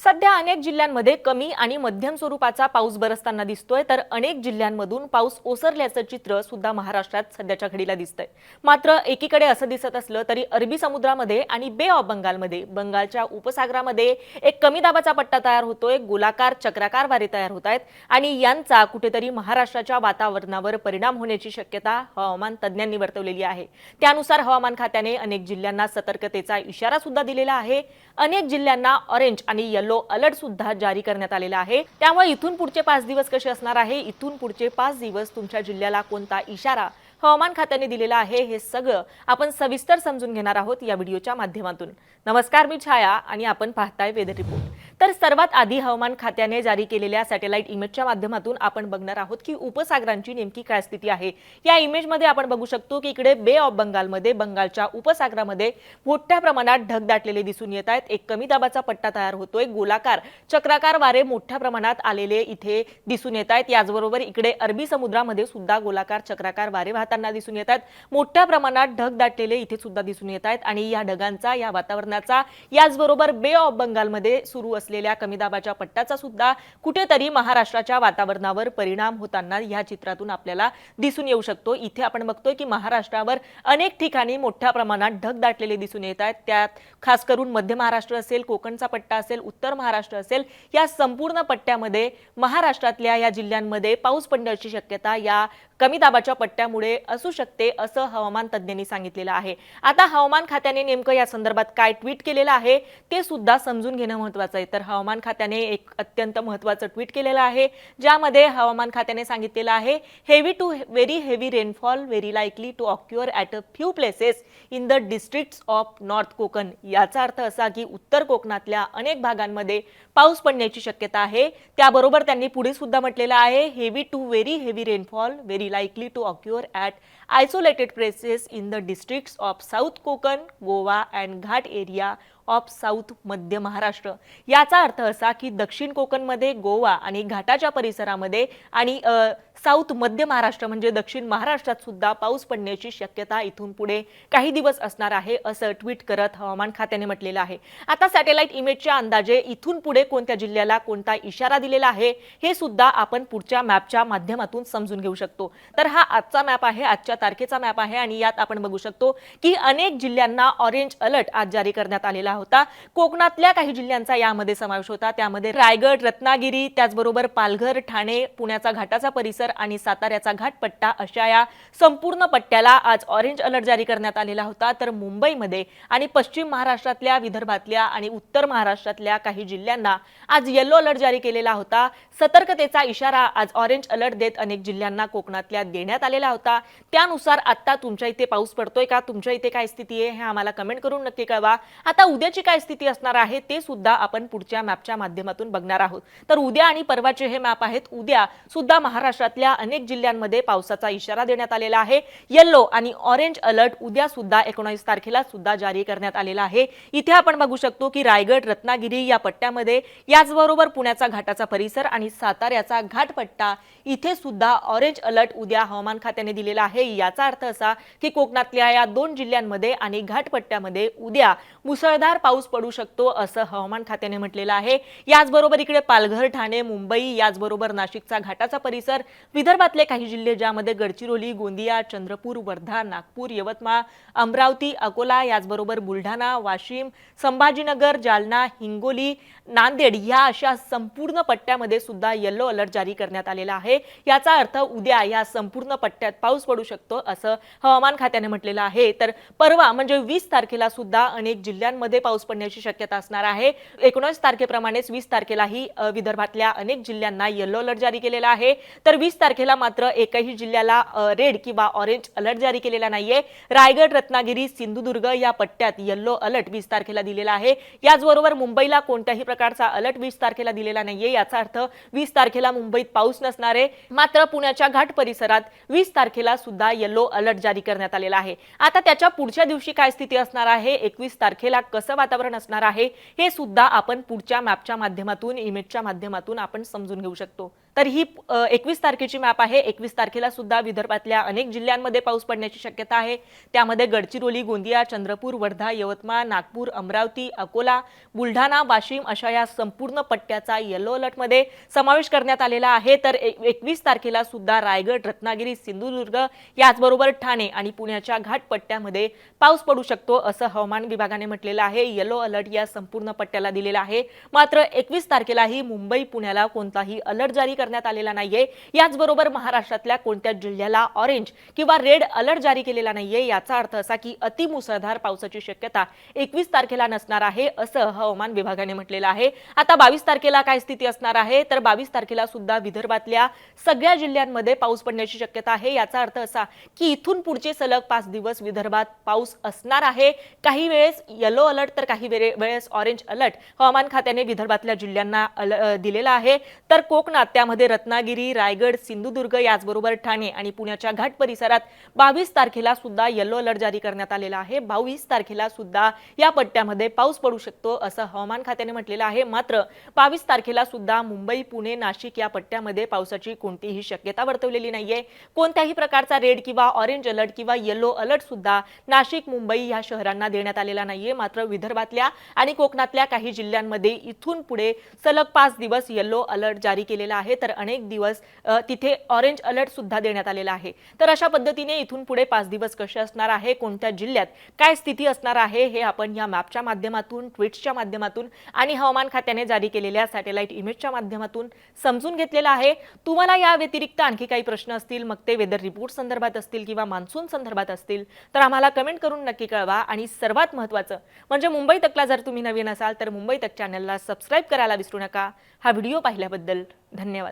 सध्या अनेक जिल्ह्यांमध्ये कमी आणि मध्यम स्वरूपाचा पाऊस बरसताना दिसतोय, तर अनेक जिल्ह्यांमधून पाऊस ओसरल्याचं चित्र सुद्धा महाराष्ट्रात सध्याच्या घडीला दिसतंय। मात्र एकीकडे असं दिसत असलं तरी अरबी समुद्रामध्ये आणि बे ऑफ बंगालमध्ये, बंगालच्या उपसागरामध्ये एक कमी दाबाचा पट्टा तयार होतोय, गोलाकार चक्राकार वारे तयार होत आहेत आणि यांचा कुठेतरी महाराष्ट्राच्या वातावरणावर परिणाम होण्याची शक्यता हवामान तज्ज्ञांनी वर्तवलेली आहे। त्यानुसार हवामान खात्याने अनेक जिल्ह्यांना सतर्कतेचा इशारा सुद्धा दिलेला आहे। अनेक जिल्ह्यांना ऑरेंज आणि येलो अलर्ट सुद्धा जारी करण्यात आलेला आहे। त्यामुळे इथून पुढचे 5 दिवस कसे असणार आहे, इथून पुढचे 5 दिवस तुमच्या जिल्ह्याला कोणता इशारा हवामान खात्याने दिलेला आहे, हे सगळं आपण सविस्तर समजून घेणार आहोत या व्हिडिओच्या माध्यमातून। नमस्कार, मी छाया आणि आपण पाहताय वेदर रिपोर्ट। तर सर्वात आधी हवामान खात्याने जारी केलेल्या सॅटेलाइट इमेजच्या माध्यमातून आपण बघणार आहोत की उपसागरांची नेमकी काय स्थिती आहे। या इमेजमध्ये आपण बघू शकतो की इकडे बे ऑफ बंगालमध्ये, बंगालच्या उपसागरामध्ये मोठ्या प्रमाणात ढग दाटलेले दिसून येत आहेत। एक कमी दाबाचा पट्टा तयार होतोय, गोलाकार चक्राकार वारे मोठ्या प्रमाणात आलेले इथे दिसून येत आहेत। याचबरोबर इकडे अरबी समुद्रामध्ये सुद्धा गोलाकार चक्राकार वारे वाहताना दिसून येत आहेत। मोठ्या प्रमाणात ढग दाटलेले इथे सुद्धा दिसून येत आहेत आणि या ढगांचा, या वातावरणाचा, याचबरोबर बे ऑफ बंगालमध्ये सुरू असलेल्या कमी दाबाच्या पट्ट्याचा सुद्धा कुठेतरी महाराष्ट्राच्या वातावरणावर परिणाम होताना या चित्रातून आपल्याला दिसून येऊ शकतो। इथे आपण बघतोय की महाराष्ट्रावर अनेक ठिकाणी मोठ्या प्रमाणात ढग दाटलेले दिसून येत आहेत। त्यात खास करून मध्य महाराष्ट्र असेल, कोकणचा पट्टा असेल, उत्तर महाराष्ट्र असेल, या संपूर्ण पट्ट्यामध्ये महाराष्ट्रातल्या या जिल्ह्यांमध्ये पाऊस पडण्याची शक्यता या कमी दाबाच्या पट्ट्यामुळे असू शकते, असं हवामान तज्ज्ञांनी सांगितलेलं आहे। आता हवामान खात्याने नेमकं या संदर्भात काय ट्विट केलेलं आहे ते सुद्धा समजून घेणं महत्त्वाचं आहे। तर हवामान खात्याने एक अत्यंत महत्त्वाचं ट्विट केलेलं आहे, ज्यामध्ये हवामान खात्याने सांगितलेलं आहे, heavy to very heavy rainfall very likely to occur at a few places in the districts of north Konkan. याचा अर्थ असा की उत्तर कोकणातल्या अनेक भागांमध्ये पाऊस पडण्याची शक्यता आहे। त्याबरोबर त्यांनी पुढे सुद्धा म्हटलेलं आहे, heavy to very heavy rainfall very likely to occur at isolated places in the districts of South Konkan, Goa and Ghat area of south मध्य महाराष्ट्र। याचा अर्थ असा की दक्षिण कोकणमध्ये, गोवा आणि घाटाच्या परिसरामध्ये आणि साऊथ मध्य महाराष्ट्र म्हणजे दक्षिण महाराष्ट्रात सुद्धा पाऊस पडण्याची शक्यता इथून पुढे काही दिवस असणार आहे, असं ट्विट करत हवामान खात्याने म्हटलेलं आहे। आता सॅटेलाइट इमेजच्या अंदाजे इथून पुढे कोणत्या जिल्ह्याला कोणता इशारा दिलेला आहे हे सुद्धा आपण पुढच्या मॅपच्या माध्यमातून समजून घेऊ शकतो। तर हा आजचा मॅप आहे, आजच्या तारखेचा मॅप आहे आणि यात आपण बघू शकतो की अनेक जिल्ह्यांना ऑरेंज अलर्ट आज जारी करण्यात आलेला होता। कोकणातल्या काही जिल्ह्यांचा यामध्ये समावेश होता, त्यामध्ये रायगड, रत्नागिरी, त्याचबरोबर पालघर, ठाणे, पुण्याचा घाटाचा परिसर आणि साताऱ्याचा घाटपट्टा अशा या संपूर्ण पट्ट्याला आज ऑरेंज अलर्ट जारी करण्यात आलेला होता। तर मुंबईमध्ये आणि पश्चिम महाराष्ट्रातल्या, विदर्भातल्या आणि उत्तर महाराष्ट्रातल्या काही जिल्ह्यांना आज येलो अलर्ट जारी केलेला होता। सतर्कतेचा इशारा आज ऑरेंज अलर्ट देत अनेक जिल्ह्यांना कोकणातल्या देण्यात आलेला होता। त्यानुसार आता तुमच्या इथे पाऊस पडतोय का, तुमच्या इथे काय स्थिती आहे हे आम्हाला कमेंट करून नक्की कळवा। आता उद्याची काय स्थिती असणार आहे ते सुद्धा आपण पुढच्या मॅपच्या माध्यमातून बघणार आहोत। तर उद्या आणि परवाचे हे मॅप आहेत। उद्या सुद्धा महाराष्ट्रातल्या अनेक जिल्ह्यांमध्ये पावसाचा इशारा देण्यात आलेला आहे। येलो आणि ऑरेंज अलर्ट उद्या सुद्धा 19 तारखेला सुद्धा जारी करण्यात आलेला आहे। इथे आपण बघू शकतो की रायगड, रत्नागिरी या पट्ट्यामध्ये, याचबरोबर पुण्याचा घाटाचा परिसर आणि साताऱ्याचा घाटपट्टा इथे सुद्धा ऑरेंज अलर्ट उद्या हवामान खात्याने दिलेला आहे। याचा अर्थ असा की कोकणातल्या या 2 जिल्ह्यांमध्ये आणि घाटपट्ट्यामध्ये उद्या मुसळधार पाऊस पडू शकतो, असं हवामान खात्याने म्हटलेलं आहे। याचबरोबर इकडे पालघर, ठाणे, मुंबई, याचबरोबर नाशिकचा घाटाचा परिसर, विदर्भातले काही जिल्हे ज्यामध्ये गडचिरोली, गोंदिया, चंद्रपूर, वर्धा, नागपूर, यवतमाळ, अमरावती, अकोला, याचबरोबर बुलढाणा, वाशिम, संभाजीनगर, जालना, हिंगोली, नांदेड या अशा संपूर्ण पट्ट्यामध्ये सुद्धा येलो अलर्ट जारी करण्यात आलेला आहे। याचा अर्थ उद्या या संपूर्ण पट्ट्यात पाऊस पडू शकतो, असं हवामान खात्याने म्हटलेलं आहे। तर परवा म्हणजे 20 तारखेला सुद्धा अनेक जिल्ह्यांमध्ये पाऊस पडण्याची शक्यता असणार आहे। 19 तारखेप्रमाणेच 20 तारखेलाही विदर्भातल्या अनेक जिल्ह्यांना येलो अलर्ट जारी केलेला आहे। तर 20 तारखेला मात्र एकही जिल्ह्याला रेड किंवा ऑरेंज अलर्ट जारी केलेला नाहीये। रायगड, रत्नागिरी, सिंधुदुर्ग या पट्ट्यात येलो अलर्ट 20 तारखेला दिलेला आहे। याचबरोबर मुंबईला कोणत्याही प्रकारचा अलर्ट 20 तारखेला दिलेला नाहीये। याचा अर्थ 20 तारखेला मुंबईत पाऊस नसणार आहे। मात्र पुण्याच्या घाट परिसरात 20 तारखेला सुद्धा येलो अलर्ट जारी करण्यात आलेला आहे। आता त्याच्या पुढच्या दिवशी काय स्थिती असणार आहे, 21 तारखेला कसं वातावरण असणार आहे हे सुद्धा आपण पुढच्या मॅपच्या माध्यमातून, इमेजच्या माध्यमातून आपण समजून घेऊ शकतो। तर ही 21 तारखेची मॅप आहे. 21 तारखेला सुद्धा विदर्भातल्या अनेक जिल्ह्यांमध्ये पाऊस पडण्याची शक्यता आहे. त्यामध्ये गडचिरोली, गोंदिया, चंद्रपूर, वर्धा, यवतमाळ, नागपूर, अमरावती, अकोला, बुलढाणा, वाशिम अशा या संपूर्ण पट्ट्याचा येलो अलर्टमध्ये समावेश करण्यात आलेला आहे. तर 21 तारखेला सुद्धा रायगड, रत्नागिरी, सिंधुदुर्ग याचबरोबर ठाणे आणि पुण्याच्या घाटपट्ट्यामध्ये पाऊस पडू शकतो असं हवामान विभागाने म्हटलेलं आहे. येलो अलर्ट या संपूर्ण पट्ट्याला दिलेला आहे. मात्र 21 तारखेलाही मुंबई, पुण्याला कोणताही अलर्ट जारी करण्यात आलेला नाहीये. याचबरोबर महाराष्ट्रातल्या कोणत्या जिल्ह्याला ऑरेंज किंवा रेड अलर्ट जारी केलेला नाहीये. याचा अर्थ असा की अतिमुसळधार पावसाची शक्यता 21 तारखेला नसणार आहे असं हवामान विभागाने म्हटलेलं आहे. आता 22 तारखेला काय स्थिती असणार आहे तर 22 तारखेला सुद्धा विदर्भातल्या सगळ्या जिल्ह्यांमध्ये पाऊस पडण्याची शक्यता आहे. याचा अर्थ असा की इथून पुढचे सलग 5 दिवस विदर्भात पाऊस असणार आहे. काही वेळेस येलो अलर्ट तर काही वेळेस ऑरेंज अलर्ट हवामान खात्याने विदर्भातल्या जिल्ह्यांना दिलेला आहे. तर कोकणात त्यामध्ये रत्नागिरी, रायगड, सिंधुदुर्ग याचबरोबर ठाणे आणि पुण्याच्या घाट परिसरात 22 तारखेला सुद्धा येलो अलर्ट जारी करण्यात आलेला आहे. 22 तारखेला सुद्धा या पट्ट्यामध्ये पाऊस पडू शकतो असं हवामान खात्याने म्हटलेलं आहे. मात्र 22 तारखेला सुद्धा मुंबई, पुणे, नाशिक या पट्ट्यामध्ये पावसाची कोणतीही शक्यता वर्तवलेली नाहीये. कोणत्याही प्रकारचा रेड किंवा ऑरेंज अलर्ट किंवा येलो अलर्ट सुद्धा नाशिक, मुंबई या शहरांना देण्यात आलेला नाहीये. मात्र विदर्भातल्या आणि कोकणातल्या काही जिल्ह्यांमध्ये इथून पुढे सलग 5 दिवस येलो अलर्ट जारी केलेला आहे. तर अनेक दिवस तिथे ऑरेंज अलर्ट सुद्धा देण्यात आलेला आहे. तर अशा पद्धतीने इथून पुढे 5 दिवस कसे असणार आहे, कोणत्या जिल्ह्यात काय स्थिती असणार आहे हे आपण या मॅपच्या माध्यमातून, ट्विट्सच्या माध्यमातून आणि हवामान खात्याने जारी केलेल्या सॅटेलाइट इमेजच्या माध्यमातून समजून घेतलेला आहे. तुम्हाला या व्यतिरिक्त आणखी काही प्रश्न असतील, मग ते वेदर रिपोर्ट संदर्भात असतील किंवा मान्सून संदर्भात असतील तर आम्हाला कमेंट करून नक्की कळवा. आणि सर्वात महत्त्वाचं म्हणजे मुंबई तकला जर तुम्ही नवीन असाल तर मुंबई तक चॅनलला सबस्क्राईब करायला विसरू नका. हा व्हिडिओ पाहिल्याबद्दल धन्यवाद.